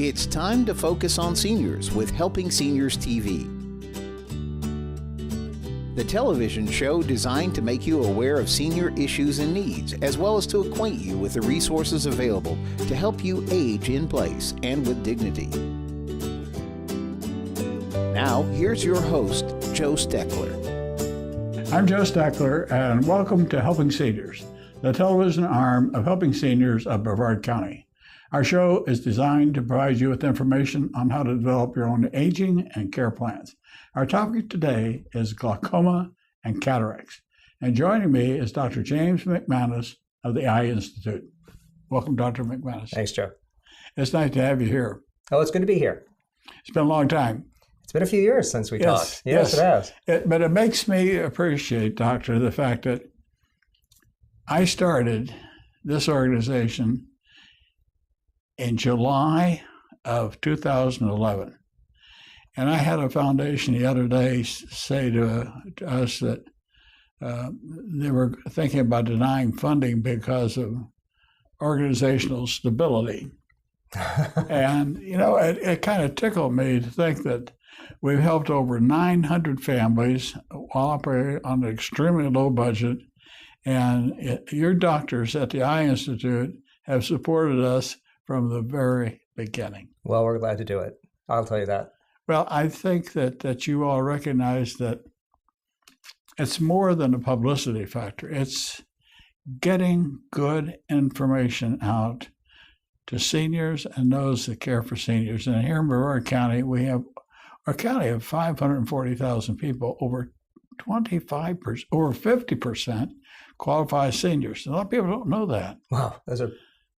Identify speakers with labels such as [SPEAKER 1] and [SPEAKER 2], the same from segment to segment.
[SPEAKER 1] It's time to focus on seniors with Helping Seniors TV. The television show designed to make you aware of senior issues and needs, as well as to acquaint you with the resources available to help you age in place and with dignity. Now, here's your host, Joe Steckler.
[SPEAKER 2] I'm Joe Steckler, and welcome to Helping Seniors, the television arm of Helping Seniors of Brevard County. Our show is designed to provide you with information on how to develop your own aging and care plans. Our topic today is glaucoma and cataracts. And joining me is Dr. James McManus of the Eye Institute. Welcome, Dr. McManus.
[SPEAKER 3] Thanks, Joe.
[SPEAKER 2] It's nice to have you here.
[SPEAKER 3] Oh, it's good to be here.
[SPEAKER 2] It's been a long time.
[SPEAKER 3] It's been a few years since we talked. Yes, it has.
[SPEAKER 2] But it makes me appreciate, Doctor, the fact that I started this organization in July of 2011. And I had a foundation the other day say to us that they were thinking about denying funding because of organizational stability. And, you know, it kind of tickled me to think that we've helped over 900 families while operating on an extremely low budget. And your doctors at the Eye Institute have supported us from the very beginning.
[SPEAKER 3] Well, we're glad to do it. I'll tell you that.
[SPEAKER 2] Well, I think that you all recognize that it's more than a publicity factor. It's getting good information out to seniors and those that care for seniors. And here in Brevard County, we have a county of 540,000 people, over 25%, over 50% qualify as seniors. A lot of people don't know that.
[SPEAKER 3] Wow, those are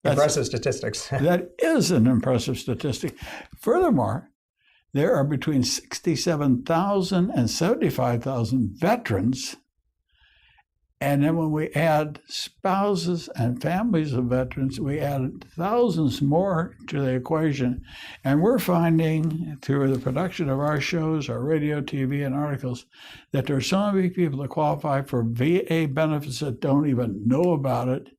[SPEAKER 3] impressive statistics.
[SPEAKER 2] That is an impressive statistic. Furthermore, there are between 67,000 and 75,000 veterans. And then when we add spouses and families of veterans, we add thousands more to the equation. And we're finding through the production of our shows, our radio, TV, and articles, that there are so many people that qualify for VA benefits that don't even know about it.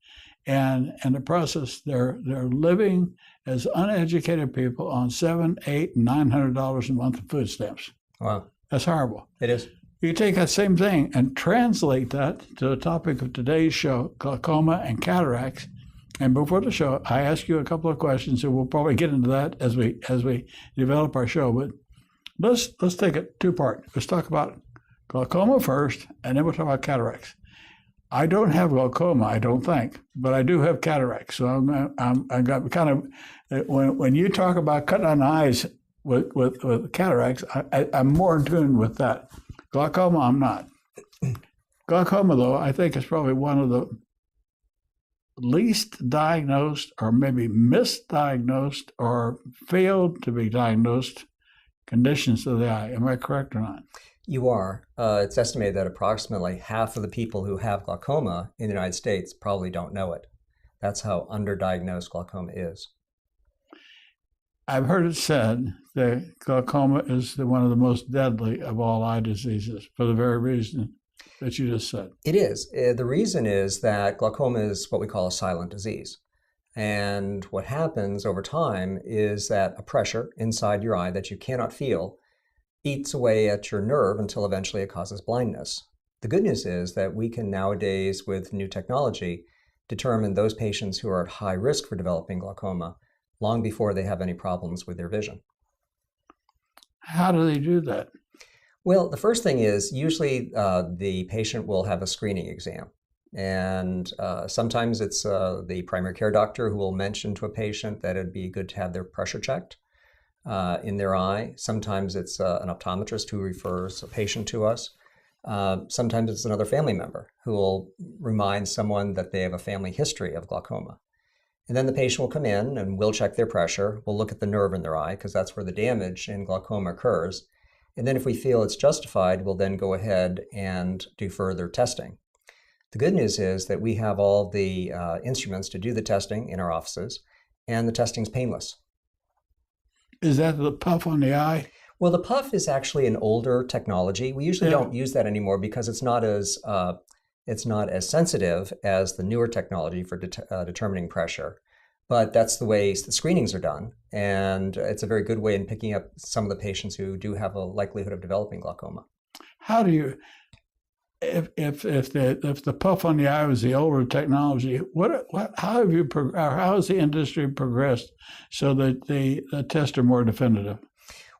[SPEAKER 2] And in the process, they're living as uneducated people on $700, $800, and $900 a month of food stamps.
[SPEAKER 3] Wow.
[SPEAKER 2] That's horrible.
[SPEAKER 3] It is.
[SPEAKER 2] You take that same thing and translate that to the topic of today's show, glaucoma and cataracts. And before the show, I ask you a couple of questions, and we'll probably get into that as we develop our show. But let's take it two-part. Let's talk about glaucoma first, and then we'll talk about cataracts. I don't have glaucoma, I don't think, but I do have cataracts. So I'm got kind of, when you talk about cutting on eyes with cataracts, I'm more in tune with that. Glaucoma, I'm not. Glaucoma, though, I think is probably one of the least diagnosed or maybe misdiagnosed or failed to be diagnosed conditions of the eye. Am I correct or not?
[SPEAKER 3] You are. It's estimated that approximately half of the people who have glaucoma in the United States probably don't know it. That's how underdiagnosed glaucoma is.
[SPEAKER 2] I've heard it said that glaucoma is one of the most deadly of all eye diseases for the very reason that you just said.
[SPEAKER 3] It is. The reason is that glaucoma is what we call a silent disease. And what happens over time is that a pressure inside your eye that you cannot feel eats away at your nerve until eventually it causes blindness. The good news is that we can nowadays, with new technology, determine those patients who are at high risk for developing glaucoma long before they have any problems with their vision.
[SPEAKER 2] How do they do that?
[SPEAKER 3] Well, the first thing is usually the patient will have a screening exam. And sometimes it's the primary care doctor who will mention to a patient that it'd be good to have their pressure checked in their eye. Sometimes it's an optometrist who refers a patient to us. Sometimes it's another family member who will remind someone that they have a family history of glaucoma. And then the patient will come in and we'll check their pressure. We'll look at the nerve in their eye because that's where the damage in glaucoma occurs. And then if we feel it's justified, we'll then go ahead and do further testing. The good news is that we have all the instruments to do the testing in our offices, and the testing's painless.
[SPEAKER 2] Is that the puff on the eye?
[SPEAKER 3] Well, the puff is actually an older technology. We usually don't use that anymore because it's not as sensitive as the newer technology for determining pressure. But that's the way the screenings are done. And it's a very good way in picking up some of the patients who do have a likelihood of developing glaucoma.
[SPEAKER 2] How do you, if the puff on the eye was the older technology, how has the industry progressed so that the tests are more definitive?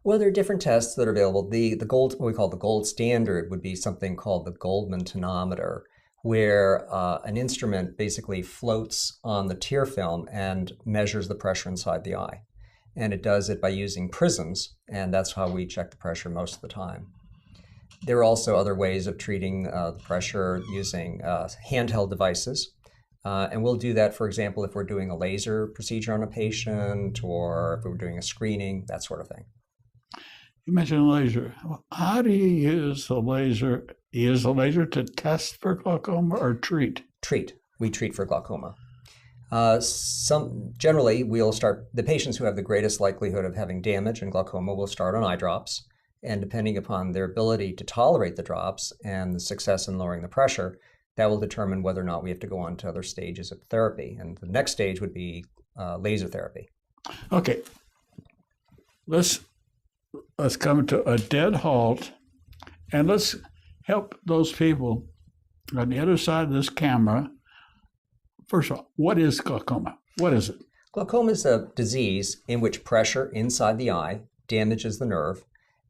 [SPEAKER 3] Well, there are different tests that are available. What we call the gold standard would be something called the Goldman tonometer, where an instrument basically floats on the tear film and measures the pressure inside the eye. And it does it by using prisms, and that's how we check the pressure most of the time. There are also other ways of treating the pressure using handheld devices. And we'll do that, for example, if we're doing a laser procedure on a patient or if we're doing a screening, that sort of thing.
[SPEAKER 2] You mentioned laser. How do you use the laser? Use the laser to test for glaucoma or treat?
[SPEAKER 3] Treat. We treat for glaucoma. Generally, we'll start, the patients who have the greatest likelihood of having damage and glaucoma will start on eye drops. And depending upon their ability to tolerate the drops and the success in lowering the pressure, that will determine whether or not we have to go on to other stages of therapy. And the next stage would be laser therapy.
[SPEAKER 2] Okay. Let's come to a dead halt, and let's help those people on the other side of this camera. First of all, what is glaucoma? What is it?
[SPEAKER 3] Glaucoma is a disease in which pressure inside the eye damages the nerve.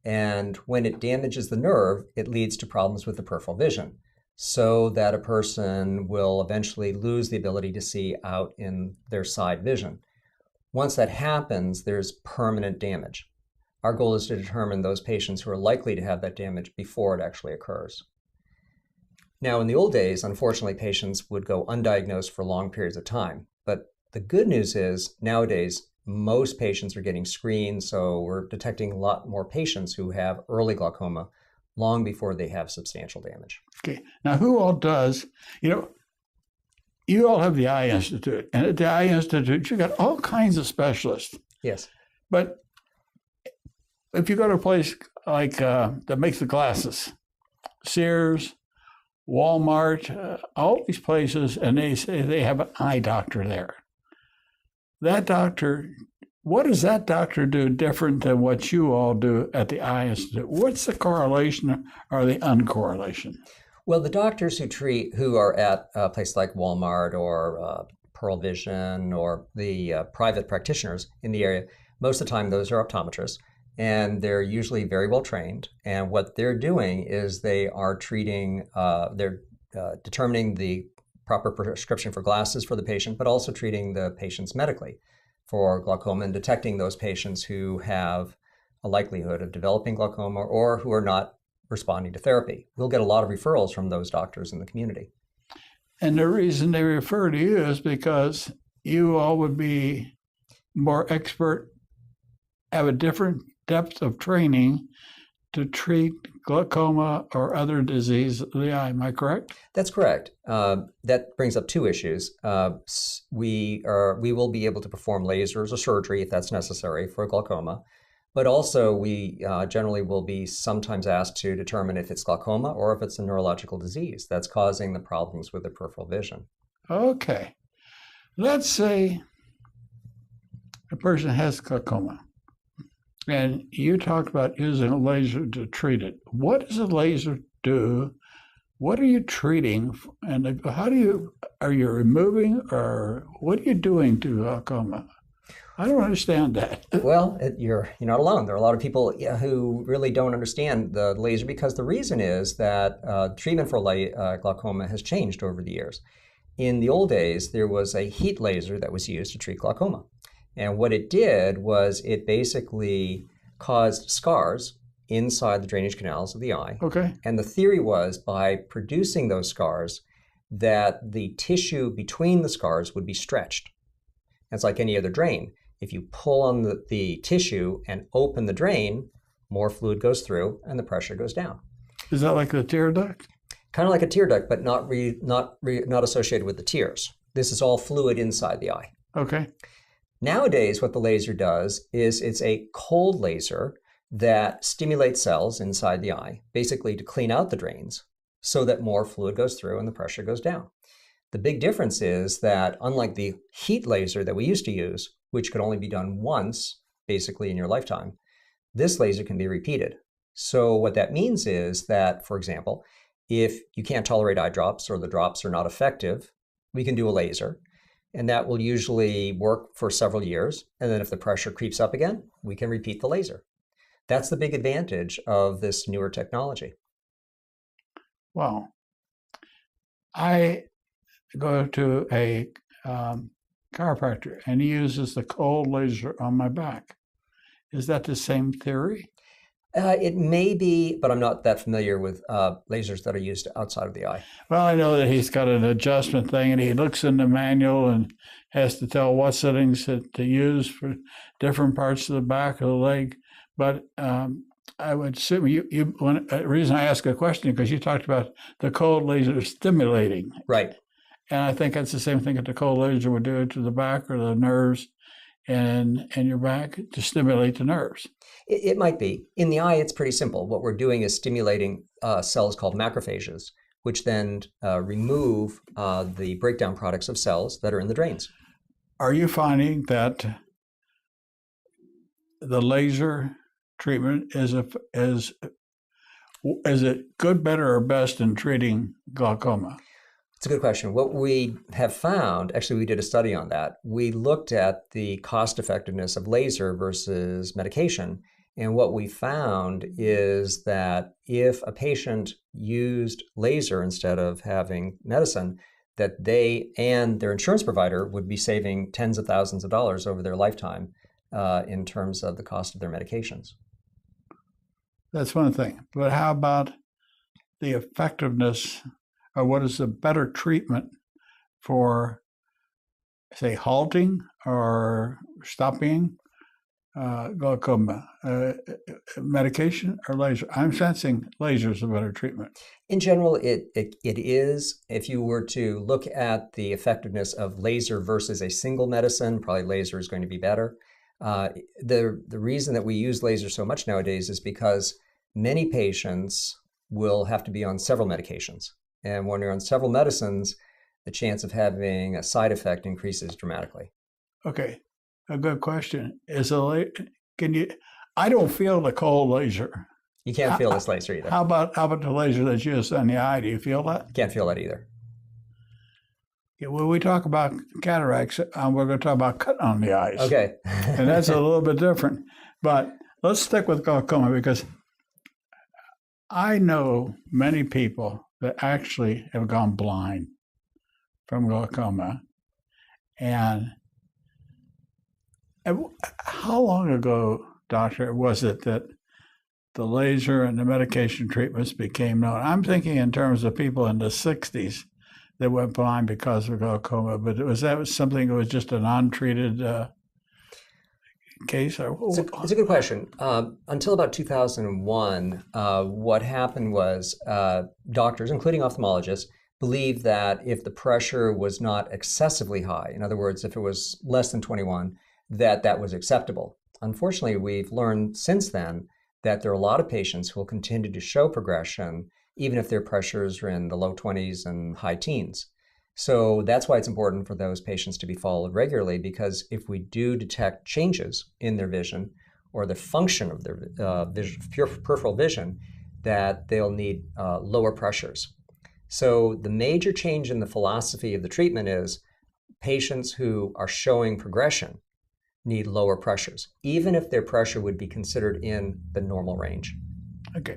[SPEAKER 3] And when it damages the nerve, it leads to problems with the peripheral vision, so that a person will eventually lose the ability to see out in their side vision. Once that happens, there's permanent damage. Our goal is to determine those patients who are likely to have that damage before it actually occurs. Now, in the old days, unfortunately, patients would go undiagnosed for long periods of time. But the good news is, nowadays, most patients are getting screened, so we're detecting a lot more patients who have early glaucoma long before they have substantial damage.
[SPEAKER 2] Okay. Now, who all does, you all have the Eye Institute, and at the Eye Institute, you got all kinds of specialists.
[SPEAKER 3] Yes.
[SPEAKER 2] But if you go to a place like that makes the glasses, Sears, Walmart, all these places, and they say they have an eye doctor there. That doctor, what does that doctor do different than what you all do at the Eye Institute? What's the correlation or the uncorrelation?
[SPEAKER 3] Well, the doctors who are at places like Walmart or Pearl Vision or the private practitioners in the area, most of the time those are optometrists, and they're usually very well trained. And what they're doing is they are treating, they're determining the proper prescription for glasses for the patient, but also treating the patients medically for glaucoma and detecting those patients who have a likelihood of developing glaucoma or who are not responding to therapy. We'll get a lot of referrals from those doctors in the community.
[SPEAKER 2] And the reason they refer to you is because you all would be more expert, have a different depth of training to treat glaucoma or other disease of the eye. Am I correct?
[SPEAKER 3] That's correct. That brings up two issues. We will be able to perform lasers or surgery if that's necessary for glaucoma, but also we generally will be sometimes asked to determine if it's glaucoma or if it's a neurological disease that's causing the problems with the peripheral vision.
[SPEAKER 2] Okay. Let's say a person has glaucoma. And you talked about using a laser to treat it. What does a laser do? What are you treating? And are you removing, or what are you doing to glaucoma? I don't understand that.
[SPEAKER 3] Well, you're not alone. There are a lot of people who really don't understand the laser, because the reason is that treatment for glaucoma has changed over the years. In the old days, there was a heat laser that was used to treat glaucoma. And what it did was it basically caused scars inside the drainage canals of the eye.
[SPEAKER 2] Okay.
[SPEAKER 3] And the theory was, by producing those scars, that the tissue between the scars would be stretched. It's like any other drain. If you pull on the tissue and open the drain, more fluid goes through and the pressure goes down.
[SPEAKER 2] Is that like the tear duct?
[SPEAKER 3] Kind of like a tear duct, but not associated with the tears. This is all fluid inside the eye.
[SPEAKER 2] Okay.
[SPEAKER 3] Nowadays, what the laser does is it's a cold laser that stimulates cells inside the eye, basically to clean out the drains so that more fluid goes through and the pressure goes down. The big difference is that unlike the heat laser that we used to use, which could only be done once, basically in your lifetime, this laser can be repeated. So what that means is that, for example, if you can't tolerate eye drops or the drops are not effective, we can do a laser, and that will usually work for several years. And then if the pressure creeps up again, we can repeat the laser. That's the big advantage of this newer technology.
[SPEAKER 2] Well, I go to a chiropractor, and he uses the cold laser on my back. Is that the same theory?
[SPEAKER 3] It may be, but I'm not that familiar with lasers that are used outside of the eye.
[SPEAKER 2] Well, I know that he's got an adjustment thing, and he looks in the manual and has to tell what settings to use for different parts of the back of the leg. But I would assume the reason I ask a question is because you talked about the cold laser stimulating.
[SPEAKER 3] Right.
[SPEAKER 2] And I think that's the same thing that the cold laser would do to the back or the nerves in your back to stimulate the nerves.
[SPEAKER 3] It might be. In the eye, it's pretty simple. What we're doing is stimulating cells called macrophages, which then remove the breakdown products of cells that are in the drains.
[SPEAKER 2] Are you finding that the laser treatment is it good, better, or best in treating glaucoma?
[SPEAKER 3] It's a good question. What we have found, actually we did a study on that. We looked at the cost effectiveness of laser versus medication. And what we found is that if a patient used laser instead of having medicine, that they and their insurance provider would be saving tens of thousands of dollars over their lifetime in terms of the cost of their medications.
[SPEAKER 2] That's one thing. But how about the effectiveness, or what is the better treatment for, say, halting or stopping glaucoma? Medication or laser? I'm sensing laser is a better treatment.
[SPEAKER 3] In general, it is. If you were to look at the effectiveness of laser versus a single medicine, probably laser is going to be better. The reason that we use laser so much nowadays is because many patients will have to be on several medications. And when you're on several medicines, the chance of having a side effect increases dramatically.
[SPEAKER 2] Okay, a good question. I don't feel the cold laser.
[SPEAKER 3] You can't feel this laser either.
[SPEAKER 2] How about the laser that's used on the eye? Do you feel that?
[SPEAKER 3] Can't feel that either.
[SPEAKER 2] Yeah, when we talk about cataracts, we're going to talk about cut on the eyes.
[SPEAKER 3] Okay.
[SPEAKER 2] And that's a little bit different. But let's stick with glaucoma, because I know many people that actually have gone blind from glaucoma. And how long ago, doctor, was it that the laser and the medication treatments became known? I'm thinking in terms of people in the 60s that went blind because of glaucoma, but was that something that was just an untreated case?
[SPEAKER 3] It's a good question. Until about 2001, what happened was doctors, including ophthalmologists, believed that if the pressure was not excessively high, in other words, if it was less than 21, that was acceptable. Unfortunately, we've learned since then that there are a lot of patients who will continue to show progression even if their pressures are in the low 20s and high teens. So that's why it's important for those patients to be followed regularly, because if we do detect changes in their vision or the function of their peripheral vision, that they'll need lower pressures. So the major change in the philosophy of the treatment is patients who are showing progression need lower pressures, even if their pressure would be considered in the normal range.
[SPEAKER 2] Okay.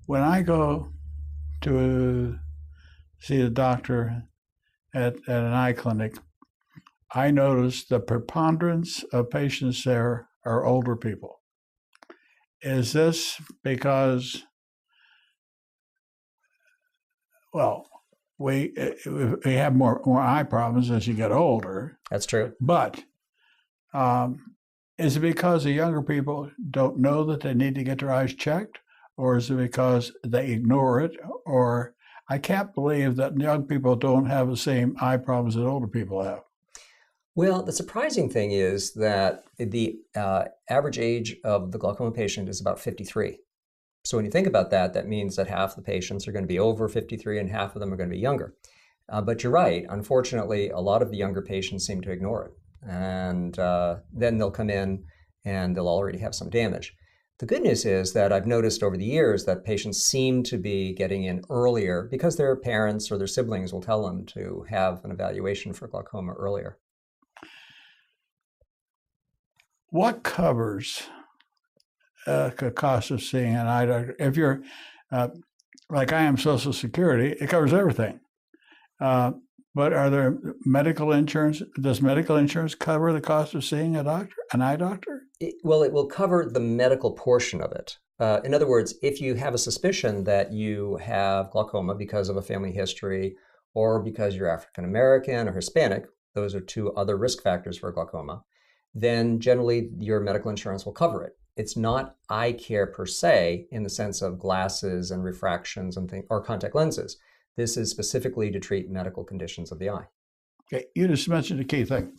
[SPEAKER 2] When I go to see the doctor at an eye clinic, I notice the preponderance of patients there are older people. Is this because, well, we have more eye problems as you get older?
[SPEAKER 3] That's true.
[SPEAKER 2] But is it because the younger people don't know that they need to get their eyes checked? Or is it because they ignore it? Or I can't believe that young people don't have the same eye problems that older people have.
[SPEAKER 3] Well, the surprising thing is that the average age of the glaucoma patient is about 53. So when you think about that, that means that half the patients are going to be over 53 and half of them are going to be younger. But you're right. Unfortunately, a lot of the younger patients seem to ignore it. And then they'll come in and they'll already have some damage. The good news is that I've noticed over the years that patients seem to be getting in earlier because their parents or their siblings will tell them to have an evaluation for glaucoma earlier.
[SPEAKER 2] What covers the cost of seeing an eye doctor? If you're like I am, Social Security, it covers everything. But are there medical insurance? Does medical insurance cover the cost of seeing an eye doctor?
[SPEAKER 3] Well, it will cover the medical portion of it. In other words, if you have a suspicion that you have glaucoma because of a family history or because you're African American or Hispanic, those are two other risk factors for glaucoma, then generally your medical insurance will cover it. It's not eye care per se in the sense of glasses and refractions and or contact lenses. This is specifically to treat medical conditions of the eye.
[SPEAKER 2] Okay, you just mentioned a key thing.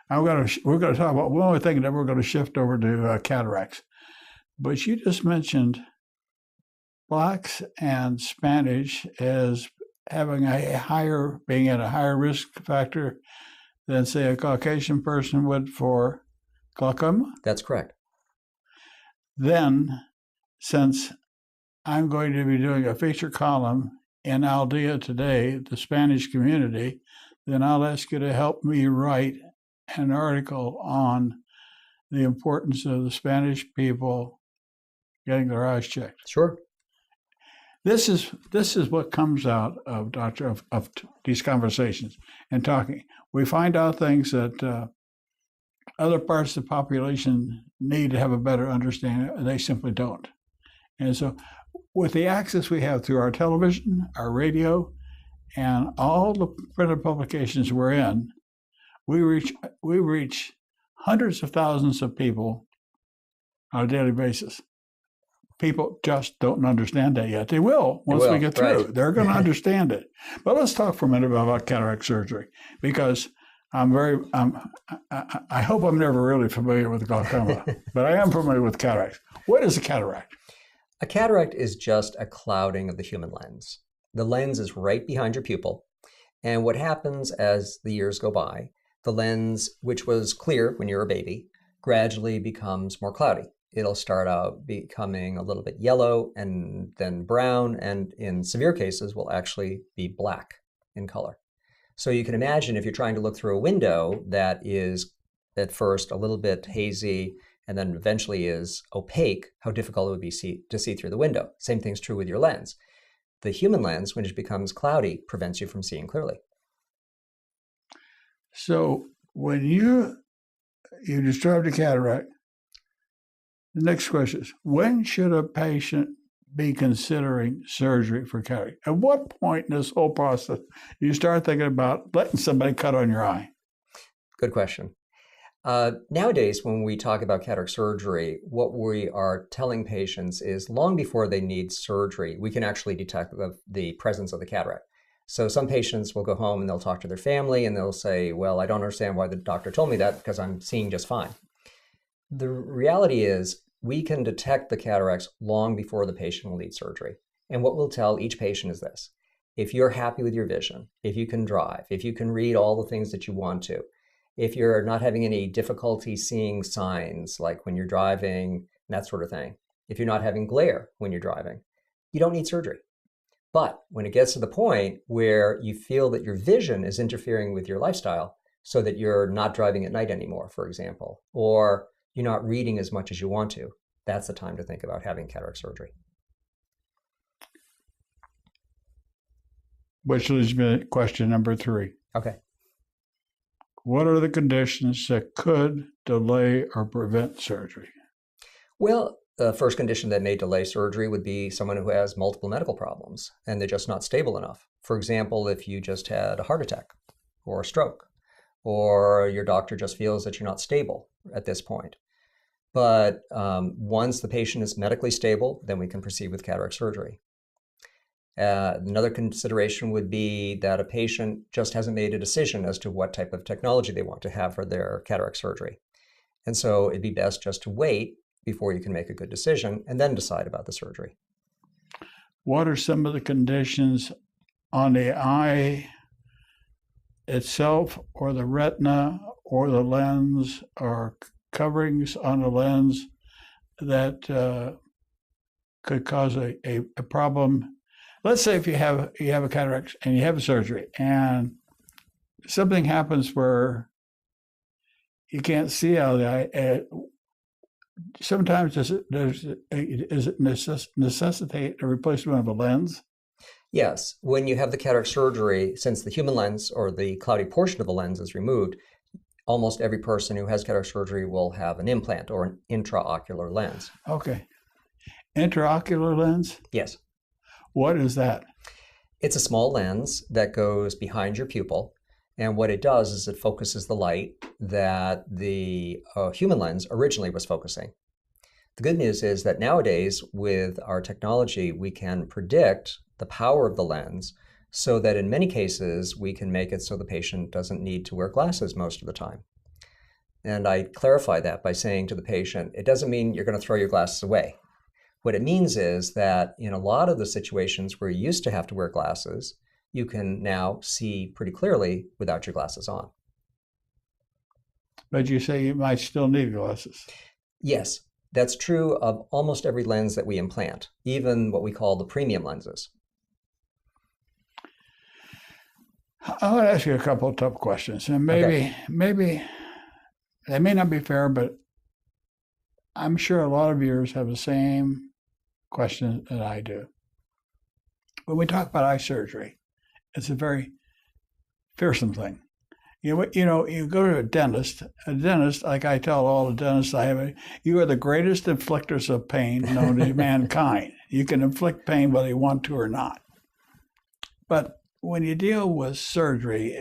[SPEAKER 2] We're going to talk about one other thing, that we're going to shift over to cataracts. But you just mentioned Blacks and Spanish as having being at a higher risk factor than, say, a Caucasian person would for glaucoma?
[SPEAKER 3] That's correct.
[SPEAKER 2] Then, since I'm going to be doing a feature column in Aldea today, the Spanish community, then I'll ask you to help me write an article on the importance of the Spanish people getting their eyes checked.
[SPEAKER 3] Sure.
[SPEAKER 2] This is what comes out of of these conversations and talking. We find out things that other parts of the population need to have a better understanding. They simply don't. And so with the access we have through our television, our radio, and all the printed publications we're in, we reach hundreds of thousands of people on a daily basis. People just don't understand that yet. They will once we get through. Right. They're going to understand it. But let's talk for a minute about cataract surgery, because I hope I'm never really familiar with glaucoma, but I am familiar with cataracts. What is a cataract?
[SPEAKER 3] A cataract is just a clouding of the human lens. The lens is right behind your pupil, and what happens as the years go by, the lens, which was clear when you're a baby, gradually becomes more cloudy. It'll start out becoming a little bit yellow and then brown, and in severe cases will actually be black in color. So you can imagine if you're trying to look through a window that is at first a little bit hazy and then eventually is opaque, how difficult it would be to see through the window. Same thing's true with your lens. The human lens, when it becomes cloudy, prevents you from seeing clearly.
[SPEAKER 2] So when you described a cataract, the next question is, when should a patient be considering surgery for cataract? At what point in this whole process do you start thinking about letting somebody cut on your eye?
[SPEAKER 3] Good question. Nowadays, when we talk about cataract surgery, what we are telling patients is long before they need surgery, we can actually detect the presence of the cataract. So some patients will go home and they'll talk to their family and they'll say, well, I don't understand why the doctor told me that because I'm seeing just fine. The reality is we can detect the cataracts long before the patient will need surgery. And what we'll tell each patient is this: if you're happy with your vision, if you can drive, if you can read all the things that you want to, if you're not having any difficulty seeing signs like when you're driving, that sort of thing, if you're not having glare when you're driving, you don't need surgery. But when it gets to the point where you feel that your vision is interfering with your lifestyle so that you're not driving at night anymore, for example, or you're not reading as much as you want to, that's the time to think about having cataract surgery.
[SPEAKER 2] Which leads me to question number 3.
[SPEAKER 3] Okay.
[SPEAKER 2] What are the conditions that could delay or prevent surgery?
[SPEAKER 3] Well, the first condition that may delay surgery would be someone who has multiple medical problems and they're just not stable enough. For example, if you just had a heart attack or a stroke, or your doctor just feels that you're not stable at this point. But once the patient is medically stable, then we can proceed with cataract surgery. Another consideration would be that a patient just hasn't made a decision as to what type of technology they want to have for their cataract surgery. And so it'd be best just to wait before you can make a good decision and then decide about the surgery.
[SPEAKER 2] What are some of the conditions on the eye itself or the retina or the lens or coverings on the lens that could cause a problem? Let's say if you have a cataract and you have a surgery and something happens where you can't see out of the eye. Sometimes does it necessitate a replacement of a lens?
[SPEAKER 3] Yes. When you have the cataract surgery, since the human lens or the cloudy portion of the lens is removed, almost every person who has cataract surgery will have an implant or an intraocular lens.
[SPEAKER 2] Okay. Intraocular lens?
[SPEAKER 3] Yes.
[SPEAKER 2] What is that?
[SPEAKER 3] It's a small lens that goes behind your pupil. And what it does is it focuses the light that the human lens originally was focusing. The good news is that nowadays, with our technology, we can predict the power of the lens so that in many cases, we can make it so the patient doesn't need to wear glasses most of the time. And I clarify that by saying to the patient, it doesn't mean you're going to throw your glasses away. What it means is that in a lot of the situations where you used to have to wear glasses, you can now see pretty clearly without your glasses on.
[SPEAKER 2] But you say you might still need glasses.
[SPEAKER 3] Yes, that's true of almost every lens that we implant, even what we call the premium lenses.
[SPEAKER 2] I want to ask you a couple of tough questions, and maybe they may not be fair, but I'm sure a lot of viewers have the same question that I do. When we talk about eye surgery, it's a very fearsome thing. You go to a dentist, like I tell all the dentists I have, you are the greatest inflictors of pain known to mankind. You can inflict pain whether you want to or not. But when you deal with surgery,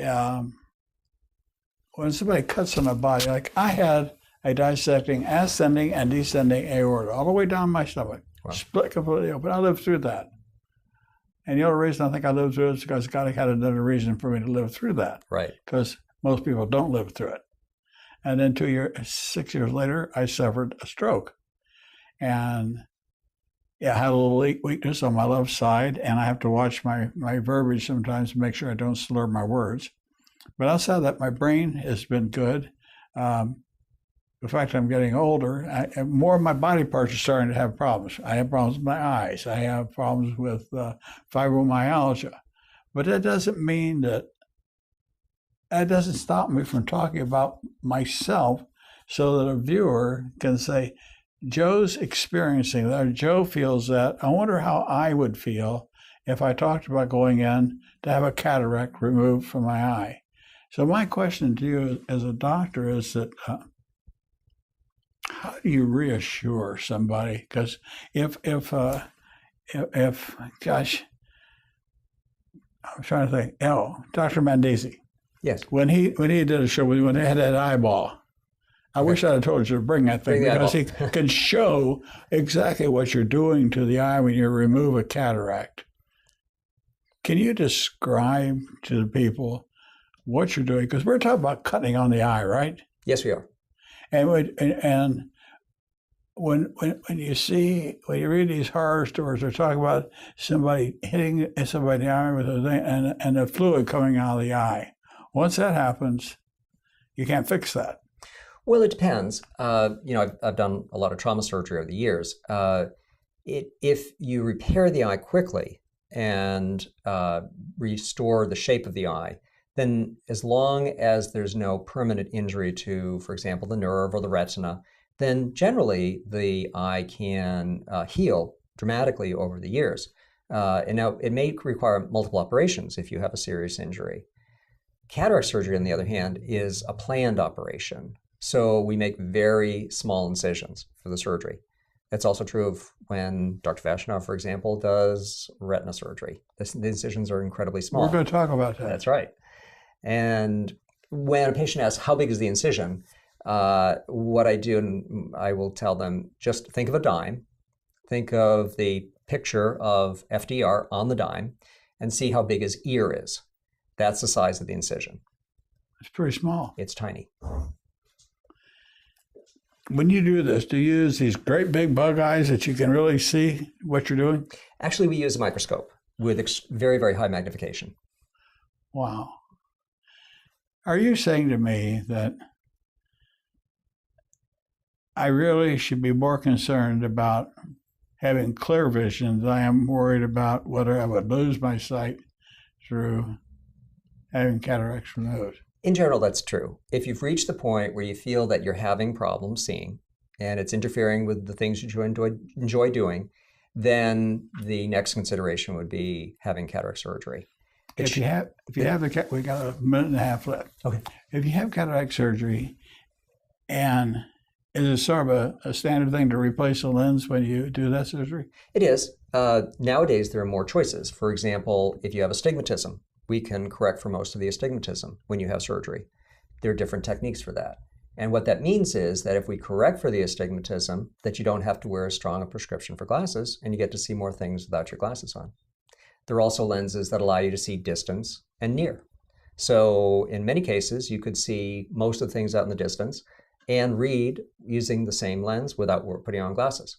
[SPEAKER 2] when somebody cuts on a body, like I had a dissecting ascending and descending aorta all the way down my stomach, wow. Split completely open. I lived through that. And the only reason I think I lived through it is because God had another reason for me to live through that.
[SPEAKER 3] Right. Because
[SPEAKER 2] most people don't live through it. And then 6 years later, I suffered a stroke. And I had a little weakness on my left side, and I have to watch my verbiage sometimes to make sure I don't slur my words. But outside that, my brain has been good. The fact I'm getting older, more of my body parts are starting to have problems. I have problems with my eyes. I have problems with fibromyalgia. But that doesn't mean that doesn't stop me from talking about myself so that a viewer can say, Joe's experiencing that, or Joe feels that. I wonder how I would feel if I talked about going in to have a cataract removed from my eye. So my question to you as a doctor is that, how do you reassure somebody? Because if gosh, I'm trying to think. Dr. Mandisi.
[SPEAKER 3] Yes.
[SPEAKER 2] When he did a show with me, when they had that eyeball, I wish I'd have told you to bring that thing because he can show exactly what you're doing to the eye when you remove a cataract. Can you describe to the people what you're doing? Because we're talking about cutting on the eye, right?
[SPEAKER 3] Yes, we are.
[SPEAKER 2] And when you read these horror stories, they're talking about somebody hitting somebody in the eye with a thing and the fluid coming out of the eye. Once that happens, you can't fix that.
[SPEAKER 3] Well, it depends. I've done a lot of trauma surgery over the years. If you repair the eye quickly and restore the shape of the eye, then as long as there's no permanent injury to, for example, the nerve or the retina, then generally the eye can heal dramatically over the years. And now it may require multiple operations if you have a serious injury. Cataract surgery, on the other hand, is a planned operation. So we make very small incisions for the surgery. That's also true of when Dr. Vashnow, for example, does retina surgery. The incisions are incredibly small.
[SPEAKER 2] We're going to talk about that.
[SPEAKER 3] That's right. And when a patient asks, how big is the incision? What I do, and I will tell them, just think of a dime. Think of the picture of FDR on the dime and see how big his ear is. That's the size of the incision.
[SPEAKER 2] It's pretty small.
[SPEAKER 3] It's tiny.
[SPEAKER 2] When you do this, do you use these great big bug eyes that you can really see what you're doing?
[SPEAKER 3] Actually, we use a microscope with very, very high magnification.
[SPEAKER 2] Wow. Are you saying to me that I really should be more concerned about having clear vision than I am worried about whether I would lose my sight through having cataracts removed?
[SPEAKER 3] In general, that's true. If you've reached the point where you feel that you're having problems seeing and it's interfering with the things that you enjoy doing, then the next consideration would be having cataract surgery.
[SPEAKER 2] If you have we got a minute and a half left.
[SPEAKER 3] Okay.
[SPEAKER 2] If you have cataract surgery, and is it sort of a standard thing to replace a lens when you do that surgery?
[SPEAKER 3] It is. Nowadays, there are more choices. For example, if you have astigmatism, we can correct for most of the astigmatism when you have surgery. There are different techniques for that. And what that means is that if we correct for the astigmatism, that you don't have to wear as strong a prescription for glasses, and you get to see more things without your glasses on. There are also lenses that allow you to see distance and near. So in many cases, you could see most of the things out in the distance and read using the same lens without putting on glasses.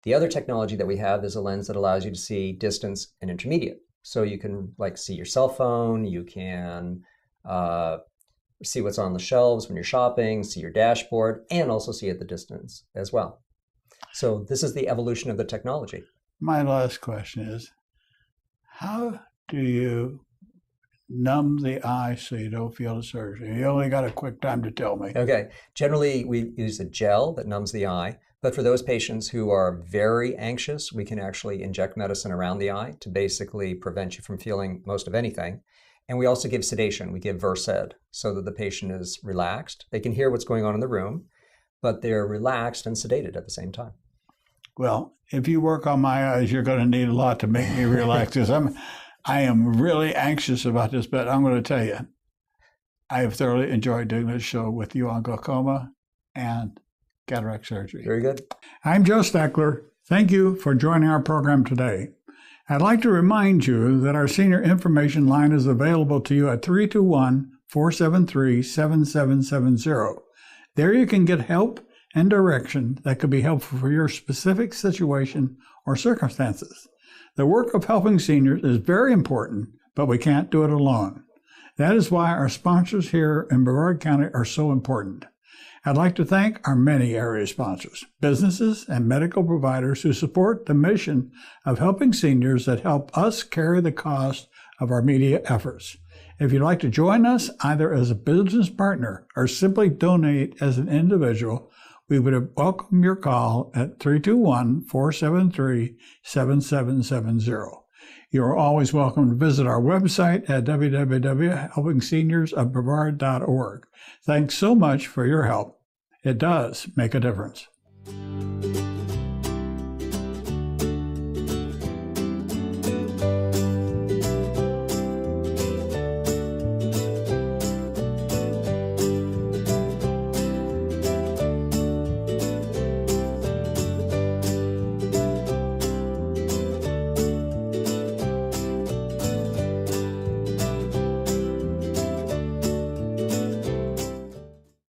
[SPEAKER 3] The other technology that we have is a lens that allows you to see distance and intermediate. So you can see your cell phone, you can see what's on the shelves when you're shopping, see your dashboard, and also see at the distance as well. So this is the evolution of the technology.
[SPEAKER 2] My last question is, how do you numb the eye so you don't feel the surgery? You only got a quick time to tell me.
[SPEAKER 3] Okay. Generally, we use a gel that numbs the eye. But for those patients who are very anxious, we can actually inject medicine around the eye to basically prevent you from feeling most of anything. And we also give sedation. We give Versed so that the patient is relaxed. They can hear what's going on in the room, but they're relaxed and sedated at the same time.
[SPEAKER 2] Well, if you work on my eyes, you're going to need a lot to make me relax, because I am really anxious about this, but I'm going to tell you, I have thoroughly enjoyed doing this show with you on glaucoma and cataract surgery.
[SPEAKER 3] Very good.
[SPEAKER 2] I'm Joe Steckler. Thank you for joining our program today. I'd like to remind you that our senior information line is available to you at 321-473-7770. There you can get help and direction that could be helpful for your specific situation or circumstances. The work of helping seniors is very important, but we can't do it alone. That is why our sponsors here in Brevard County are so important. I'd like to thank our many area sponsors, businesses, and medical providers who support the mission of helping seniors that help us carry the cost of our media efforts. If you'd like to join us either as a business partner or simply donate as an individual, we would welcome your call at 321-473-7770. You are always welcome to visit our website at www.helpingseniorsofbrevard.org. Thanks so much for your help. It does make a difference.